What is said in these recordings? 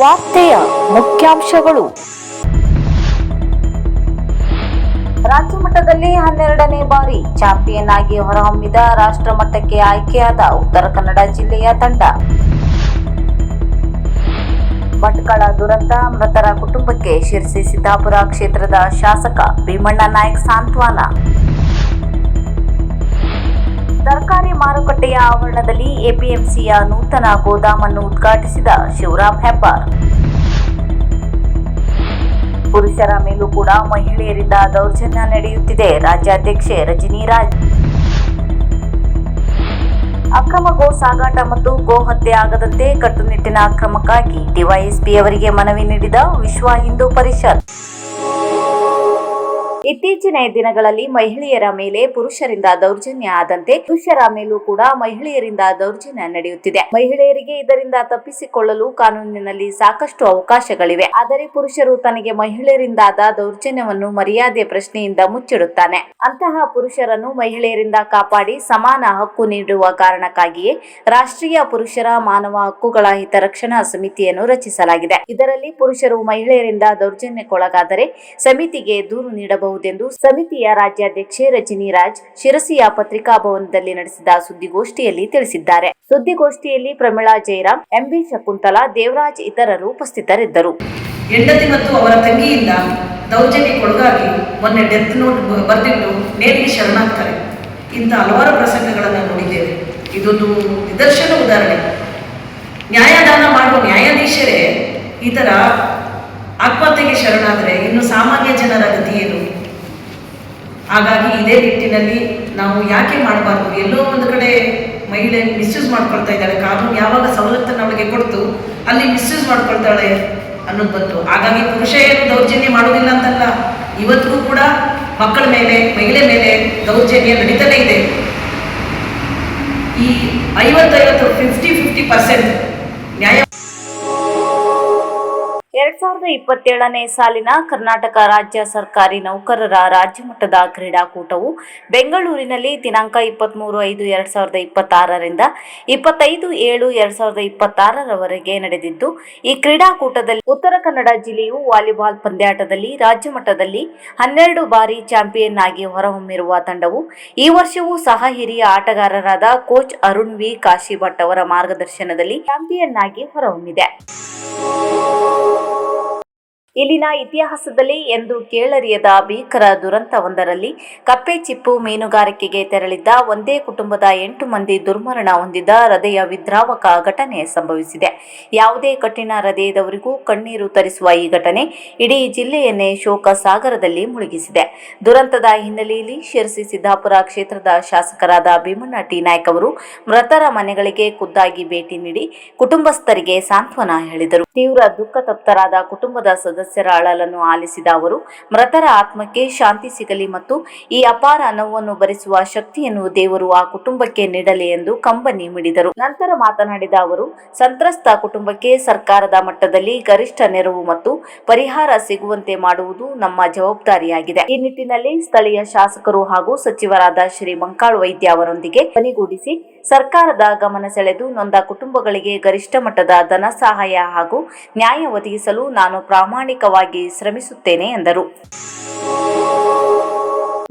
ವಾರ್ತೆಯ ಮುಖ್ಯಾಂಶಗಳು. ರಾಜ್ಯ ಮಟ್ಟದಲ್ಲಿ 12ನೇ ಬಾರಿ ಚಾಂಪಿಯನ್ ಆಗಿ ಹೊರಹೊಮ್ಮಿದ ರಾಷ್ಟ್ರ ಮಟ್ಟಕ್ಕೆ ಆಯ್ಕೆಯಾದ ಉತ್ತರ ಕನ್ನಡ ಜಿಲ್ಲೆಯ ತಂಡ. ಭಟ್ಕಳ ದುರಂತ, ಮೃತರ ಕುಟುಂಬಕ್ಕೆ ಶಿರಸಿ ಸಿದ್ದಾಪುರ ಕ್ಷೇತ್ರದ ಶಾಸಕ ಭೀಮಣ್ಣ ನಾಯ್ಕ ಸಾಂತ್ವನ. ತರಕಾರಿ ಮಾರುಕಟ್ಟೆಯ ಆವರಣದಲ್ಲಿ ಎಪಿಎಂಸಿಯ ನೂತನ ಗೋದಾಮನ್ನು ಉದ್ಘಾಟಿಸಿದ ಶಿವರಾಮ್ ಹೆಬ್ಬಾರ್. ಪುರುಷರ ಮೇಲೂ ಕೂಡ ಮಹಿಳೆಯರಿಂದ ದೌರ್ಜನ್ಯ ನಡೆಯುತ್ತಿದೆ, ರಾಜ್ಯಾಧ್ಯಕ್ಷೆ ರಜನಿ ರಾಜ್. ಅಕ್ರಮ ಗೋ ಸಾಗಾಟ ಮತ್ತು ಗೋ ಹತ್ಯೆ ಆಗದಂತೆ ಕಟ್ಟುನಿಟ್ಟಿನ ಕ್ರಮಕ್ಕಾಗಿ ಡಿವೈಎಸ್ಪಿ ಅವರಿಗೆ ಮನವಿ ನೀಡಿದ ವಿಶ್ವ ಹಿಂದೂ ಪರಿಷತ್. ಇತ್ತೀಚಿನ ದಿನಗಳಲ್ಲಿ ಮಹಿಳೆಯರ ಮೇಲೆ ಪುರುಷರಿಂದ ದೌರ್ಜನ್ಯ ಆದಂತೆ ಪುರುಷರ ಮೇಲೂ ಕೂಡ ಮಹಿಳೆಯರಿಂದ ದೌರ್ಜನ್ಯ ನಡೆಯುತ್ತಿದೆ. ಮಹಿಳೆಯರಿಗೆ ಇದರಿಂದ ತಪ್ಪಿಸಿಕೊಳ್ಳಲು ಕಾನೂನಿನಲ್ಲಿ ಸಾಕಷ್ಟು ಅವಕಾಶಗಳಿವೆ. ಆದರೆ ಪುರುಷರು ತನಗೆ ಮಹಿಳೆಯರಿಂದಾದ ದೌರ್ಜನ್ಯವನ್ನು ಮರ್ಯಾದೆ ಪ್ರಶ್ನೆಯಿಂದ ಮುಚ್ಚಿಡುತ್ತಾನೆ. ಅಂತಹ ಪುರುಷರನ್ನು ಮಹಿಳೆಯರಿಂದ ಕಾಪಾಡಿ ಸಮಾನ ಹಕ್ಕು ನೀಡುವ ಕಾರಣಕ್ಕಾಗಿಯೇ ರಾಷ್ಟ್ರೀಯ ಪುರುಷರ ಮಾನವ ಹಕ್ಕುಗಳ ಹಿತರಕ್ಷಣಾ ಸಮಿತಿಯನ್ನು ರಚಿಸಲಾಗಿದೆ. ಇದರಲ್ಲಿ ಪುರುಷರು ಮಹಿಳೆಯರಿಂದ ದೌರ್ಜನ್ಯಕ್ಕೊಳಗಾದರೆ ಸಮಿತಿಗೆ ದೂರು ನೀಡಬಹುದು ಎಂದು ಸಮಿತಿಯ ರಾಜ್ಯಾಧ್ಯಕ್ಷೆ ರಜನಿ ರಾಜ್ ಶಿರಸಿಯ ಪತ್ರಿಕಾ ಭವನದಲ್ಲಿ ನಡೆಸಿದ ಸುದ್ದಿಗೋಷ್ಠಿಯಲ್ಲಿ ತಿಳಿಸಿದ್ದಾರೆ. ಸುದ್ದಿಗೋಷ್ಠಿಯಲ್ಲಿ ಪ್ರಮೀಳಾ ಜಯರಾಮ್, ಎಂಬಿ ಶಕುಂತಲಾ, ದೇವರಾಜ್ ಇತರರು ಉಪಸ್ಥಿತರಿದ್ದರು. ಹೆಂಡತಿ ಮತ್ತು ಅವರ ತಂಗಿಯಿಂದ ದೌರ್ಜನ್ಯಕ್ಕೊಳಗಾಗಿ ಮೊನ್ನೆ ಡೆತ್ ನೋಟ್ ಬರೆದಿಟ್ಟು ನೇರಿಗೆ ಶರಣಾಗ್ತಾರೆ. ಇಂಥ ಹಲವಾರು ಪ್ರಸಂಗಗಳನ್ನು ನೋಡಿದ್ದೇವೆ. ಇದೊಂದು ನಿದರ್ಶನ ಉದಾಹರಣೆ. ನ್ಯಾಯದಾನ ಮಾಡುವ ನ್ಯಾಯಾಧೀಶರೇ ಈ ಥರ ಆತ್ಮಹತ್ಯೆಗೆ ಶರಣಾದರೆ ಇನ್ನು ಸಾಮಾನ್ಯ ಜನರ ಗತಿ ಏನು? ಹಾಗಾಗಿ ಇದೇ ನಿಟ್ಟಿನಲ್ಲಿ ನಾವು ಯಾಕೆ ಮಾಡಬಾರ್ದು? ಎಲ್ಲೋ ಒಂದು ಕಡೆ ಮಹಿಳೆ ಮಿಸ್ಯೂಸ್ ಮಾಡ್ಕೊಳ್ತಾ ಇದ್ದಾಳೆ. ಕಾನೂನು ಯಾವಾಗ ಸವಲತ್ತನ್ನು ಅವಳಿಗೆ ಕೊಡ್ತು ಅಲ್ಲಿ ಮಿಸ್ಯೂಸ್ ಮಾಡ್ಕೊಳ್ತಾಳೆ ಅನ್ನೋದು ಬಂತು. ಹಾಗಾಗಿ ಪುರುಷ ಏನು ದೌರ್ಜನ್ಯ ಮಾಡೋದಿಲ್ಲ ಅಂತಲ್ಲ, ಇವತ್ತಿಗೂ ಕೂಡ ಮಕ್ಕಳ ಮೇಲೆ, ಮಹಿಳೆ ಮೇಲೆ ದೌರ್ಜನ್ಯ ನಡೀತಾನೆ ಇದೆ. ಈ 50-50% ನ್ಯಾಯ 2027ನೇ ಸಾಲಿನ ಕರ್ನಾಟಕ ರಾಜ್ಯ ಸರ್ಕಾರಿ ನೌಕರರ ರಾಜ್ಯ ಮಟ್ಟದ ಕ್ರೀಡಾಕೂಟವು ಬೆಂಗಳೂರಿನಲ್ಲಿ ದಿನಾಂಕ 23/5/2026 ರಿಂದ 25/7/2026 ನಡೆದಿದ್ದು, ಈ ಕ್ರೀಡಾಕೂಟದಲ್ಲಿ ಉತ್ತರ ಕನ್ನಡ ಜಿಲ್ಲೆಯು ವಾಲಿಬಾಲ್ ಪಂದ್ಯಾಟದಲ್ಲಿ ರಾಜ್ಯ ಮಟ್ಟದಲ್ಲಿ 12 ಬಾರಿ ಚಾಂಪಿಯನ್ ಆಗಿ ಹೊರಹೊಮ್ಮಿರುವ ತಂಡವು ಈ ವರ್ಷವೂ ಸಹ ಹಿರಿಯ ಆಟಗಾರರಾದ ಕೋಚ್ ಅರುಣ್ ವಿ ಕಾಶಿಭಟ್ ಅವರ ಮಾರ್ಗದರ್ಶನದಲ್ಲಿ ಚಾಂಪಿಯನ್ ಆಗಿ ಹೊರಹೊಮ್ಮಿದೆ. ಇಲ್ಲಿನ ಇತಿಹಾಸದಲ್ಲಿ ಎಂದು ಕೇಳರಿಯದ ಭೀಕರ ದುರಂತವೊಂದರಲ್ಲಿ ಕಪ್ಪೆ ಚಿಪ್ಪು ಮೀನುಗಾರಿಕೆಗೆ ತೆರಳಿದ್ದ ಒಂದೇ ಕುಟುಂಬದ 8 ಮಂದಿ ದುರ್ಮರಣ ಹೊಂದಿದ ಹೃದಯ ವಿದ್ರಾವಕ ಘಟನೆ ಸಂಭವಿಸಿದೆ. ಯಾವುದೇ ಕಠಿಣ ಹೃದಯದವರಿಗೂ ಕಣ್ಣೀರು ತರಿಸುವ ಈ ಘಟನೆ ಇಡೀ ಜಿಲ್ಲೆಯನ್ನೇ ಶೋಕ ಸಾಗರದಲ್ಲಿ ಮುಳುಗಿಸಿದೆ. ದುರಂತದ ಹಿನ್ನೆಲೆಯಲ್ಲಿ ಶಿರಸಿ ಸಿದ್ದಾಪುರ ಕ್ಷೇತ್ರದ ಶಾಸಕರಾದ ಭೀಮಣ್ಣ ಟಿ ನಾಯ್ಕ ಅವರು ಮೃತರ ಮನೆಗಳಿಗೆ ಖುದ್ದಾಗಿ ಭೇಟಿ ನೀಡಿ ಕುಟುಂಬಸ್ಥರಿಗೆ ಸಾಂತ್ವನ ಹೇಳಿದರು. ತೀವ್ರ ದುಃಖ ತಪ್ತರಾದ ಕುಟುಂಬದ ಸದಸ್ಯರ ಅಳಲನ್ನು ಆಲಿಸಿದ ಅವರು ಮೃತರ ಆತ್ಮಕ್ಕೆ ಶಾಂತಿ ಸಿಗಲಿ ಮತ್ತು ಈ ಅಪಾರ ನೋವನ್ನು ಭರಿಸುವ ಶಕ್ತಿಯನ್ನು ದೇವರು ಆ ಕುಟುಂಬಕ್ಕೆ ನೀಡಲಿ ಎಂದು ಕಂಬನಿ ಮಿಡಿದರು. ನಂತರ ಮಾತನಾಡಿದ ಅವರು, ಸಂತ್ರಸ್ತ ಕುಟುಂಬಕ್ಕೆ ಸರ್ಕಾರದ ಮಟ್ಟದಲ್ಲಿ ಗರಿಷ್ಠ ನೆರವು ಮತ್ತು ಪರಿಹಾರ ಸಿಗುವಂತೆ ಮಾಡುವುದು ನಮ್ಮ ಜವಾಬ್ದಾರಿಯಾಗಿದೆ. ಈ ನಿಟ್ಟಿನಲ್ಲಿ ಸ್ಥಳೀಯ ಶಾಸಕರು ಹಾಗೂ ಸಚಿವರಾದ ಶ್ರೀ ಮಂಕಾಳ್ ವೈದ್ಯ ಅವರೊಂದಿಗೆ ಧ್ವನಿಗೂಡಿಸಿ ಸರ್ಕಾರದ ಗಮನ ಸೆಳೆದು ನೊಂದ ಕುಟುಂಬಗಳಿಗೆ ಗರಿಷ್ಠ ಮಟ್ಟದ ಧನ ಸಹಾಯ ಹಾಗೂ ನ್ಯಾಯ ಒದಗಿಸಲು ನಾನು ಪ್ರಾಮಾಣಿಕವಾಗಿ ಶ್ರಮಿಸುತ್ತೇನೆ ಎಂದರು.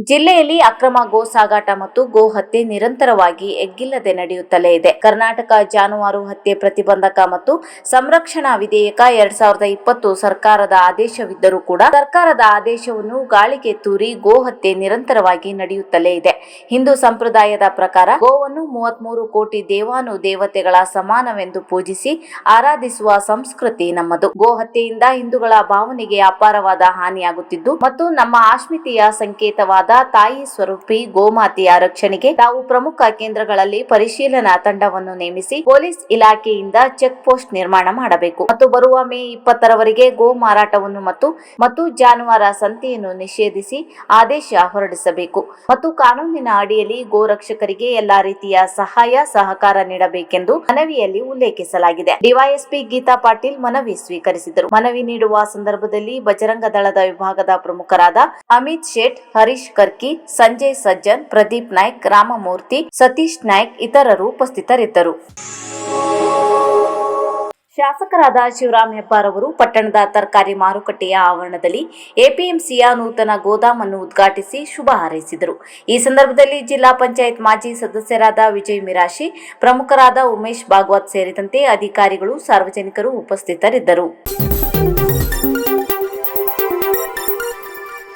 ಜಿಲ್ಲೆಯಲ್ಲಿ ಅಕ್ರಮ ಗೋ ಸಾಗಾಟ ಮತ್ತು ಗೋ ಹತ್ಯೆ ನಿರಂತರವಾಗಿ ಎಗ್ಗಿಲ್ಲದೆ ನಡೆಯುತ್ತಲೇ ಇದೆ. ಕರ್ನಾಟಕ ಜಾನುವಾರು ಹತ್ಯೆ ಪ್ರತಿಬಂಧಕ ಮತ್ತು ಸಂರಕ್ಷಣಾ ವಿಧೇಯಕ 2020 ಸರ್ಕಾರದ ಆದೇಶವಿದ್ದರೂ ಕೂಡ ಸರ್ಕಾರದ ಆದೇಶವನ್ನು ಗಾಳಿಗೆ ತೂರಿ ಗೋ ಹತ್ಯೆ ನಿರಂತರವಾಗಿ ನಡೆಯುತ್ತಲೇ ಇದೆ. ಹಿಂದೂ ಸಂಪ್ರದಾಯದ ಪ್ರಕಾರ ಗೋವನ್ನು 33 ಕೋಟಿ ದೇವಾನು ದೇವತೆಗಳ ಸಮಾನವೆಂದು ಪೂಜಿಸಿ ಆರಾಧಿಸುವ ಸಂಸ್ಕೃತಿ ನಮ್ಮದು. ಗೋ ಹತ್ಯೆಯಿಂದ ಹಿಂದೂಗಳ ಭಾವನೆಗೆ ಅಪಾರವಾದ ಹಾನಿಯಾಗುತ್ತಿದ್ದು ಮತ್ತು ನಮ್ಮ ಅಸ್ಮಿತೆಯ ಸಂಕೇತವಾದ ತಾಯಿ ಸ್ವರೂಪಿ ಗೋಮಾತೆಯ ರಕ್ಷಣೆಗೆ ತಾವು ಪ್ರಮುಖ ಕೇಂದ್ರಗಳಲ್ಲಿ ಪರಿಶೀಲನಾ ತಂಡವನ್ನು ನೇಮಿಸಿ ಪೊಲೀಸ್ ಇಲಾಖೆಯಿಂದ ಚೆಕ್ ಪೋಸ್ಟ್ ನಿರ್ಮಾಣ ಮಾಡಬೇಕು ಮತ್ತು ಬರುವ ಮೇ 20ರವರೆಗೆ ಗೋ ಮಾರಾಟವನ್ನು ಮತ್ತು ಜಾನುವಾರು ಸಂತೆಯನ್ನು ನಿಷೇಧಿಸಿ ಆದೇಶ ಹೊರಡಿಸಬೇಕು ಮತ್ತು ಕಾನೂನಿನ ಅಡಿಯಲ್ಲಿ ಗೋ ರಕ್ಷಕರಿಗೆ ಎಲ್ಲಾ ರೀತಿಯ ಸಹಾಯ ಸಹಕಾರ ನೀಡಬೇಕೆಂದು ಮನವಿಯಲ್ಲಿ ಉಲ್ಲೇಖಿಸಲಾಗಿದೆ. ಡಿವೈಎಸ್ಪಿ ಗೀತಾ ಪಾಟೀಲ್ ಮನವಿ ಸ್ವೀಕರಿಸಿದರು. ಮನವಿ ನೀಡುವ ಸಂದರ್ಭದಲ್ಲಿ ಬಜರಂಗ ದಳದ ವಿಭಾಗದ ಪ್ರಮುಖರಾದ ಅಮಿತ್ ಶೇಟ್, ಹರೀಶ್ ಕರ್ಕಿ, ಸಂಜಯ್ ಸಜ್ಜನ್, ಪ್ರದೀಪ್ ನಾಯ್ಕ್, ರಾಮಮೂರ್ತಿ, ಸತೀಶ್ ನಾಯ್ಕ್ ಇತರರು ಉಪಸ್ಥಿತರಿದ್ದರು. ಶಾಸಕರಾದ ಶಿವರಾಮ್ ಹೆಬ್ಬಾರ್ ಅವರು ಪಟ್ಟಣದ ತರಕಾರಿ ಮಾರುಕಟ್ಟೆಯ ಆವರಣದಲ್ಲಿ ಎಪಿಎಂಸಿಯ ನೂತನ ಗೋದಾಮನ್ನು ಉದ್ಘಾಟಿಸಿ ಶುಭ ಹಾರೈಸಿದರು. ಈ ಸಂದರ್ಭದಲ್ಲಿ ಜಿಲ್ಲಾ ಪಂಚಾಯತ್ ಮಾಜಿ ಸದಸ್ಯರಾದ ವಿಜಯ್ ಮಿರಾಶಿ, ಪ್ರಮುಖರಾದ ಉಮೇಶ್ ಭಾಗವತ್ ಸೇರಿದಂತೆ ಅಧಿಕಾರಿಗಳು, ಸಾರ್ವಜನಿಕರು ಉಪಸ್ಥಿತರಿದ್ದರು.